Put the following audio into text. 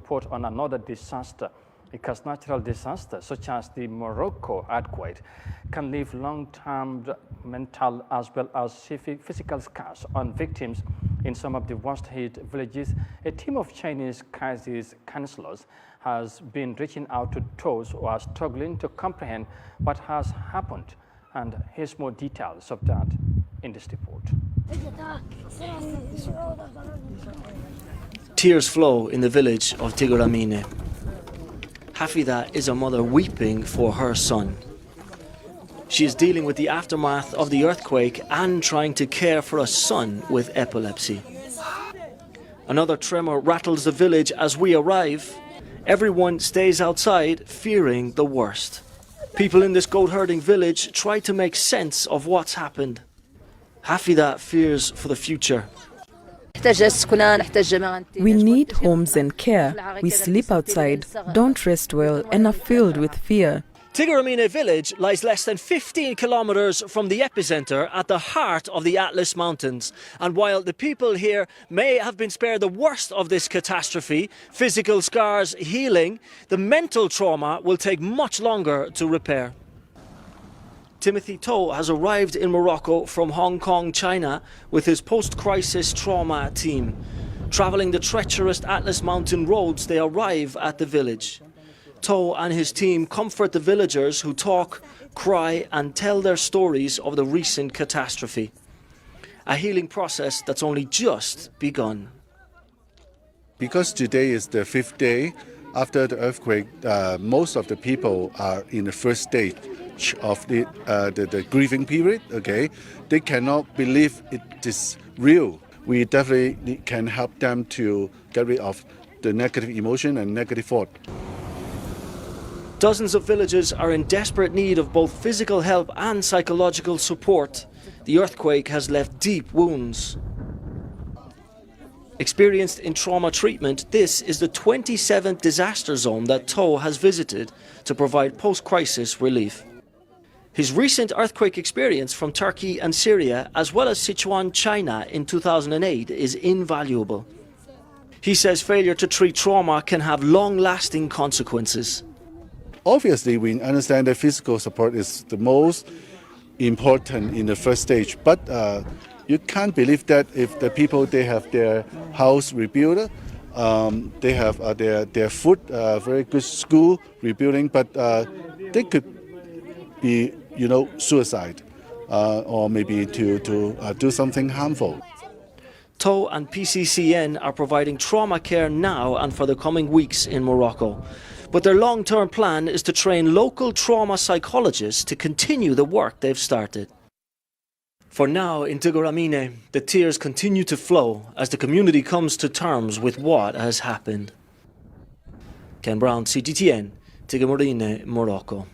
report on another disaster, because natural disasters such as the Morocco earthquake can leave long-term mental as well as physical scars on victims in some of the worst-hit villages. A team of Chinese crisis counselors has been reaching out to those who are struggling to comprehend what has happened. And here's more details of that in this report. Tears flow in the village of Tiguramine. Hafida is a mother weeping for her son. She is dealing with the aftermath of the earthquake and trying to care for a son with epilepsy. Another tremor rattles the village as we arrive. Everyone stays outside, fearing the worst. People in this goat-herding village try to make sense of what's happened. Hafida fears for the future. We need homes and care. We sleep outside, don't rest well, and are filled with fear. Tiguramine village lies less than 15 kilometers from the epicenter at the heart of the Atlas Mountains. And while the people here may have been spared the worst of this catastrophe, physical scars healing, the mental trauma will take much longer to repair. Timothy To has arrived in Morocco from Hong Kong, China, with his post-crisis trauma team. Travelling the treacherous Atlas Mountain roads, they arrive at the village. To and his team comfort the villagers who talk, cry and tell their stories of the recent catastrophe. A healing process that's only just begun. Because today is the 5th day after the earthquake, most of the people are in the first stage of the grieving period. Okay, they cannot believe it is real. We definitely can help them to get rid of the negative emotion and negative thought. Dozens of villagers are in desperate need of both physical help and psychological support. The earthquake has left deep wounds. Experienced in trauma treatment, this is the 27th disaster zone that To has visited to provide post-crisis relief. His recent earthquake experience from Turkey and Syria, as well as Sichuan, China in 2008, is invaluable. He says failure to treat trauma can have long-lasting consequences. Obviously, we understand that physical support is the most important in the first stage, but you can't believe that if the people, they have their house rebuilt, they have their food, very good school rebuilding, but they could be, suicide or maybe to do something harmful. To and PCCN are providing trauma care now and for the coming weeks in Morocco. But their long-term plan is to train local trauma psychologists to continue the work they've started. For now, in Tiguramine, the tears continue to flow as the community comes to terms with what has happened. Ken Brown, CGTN, Tiguramine, Morocco.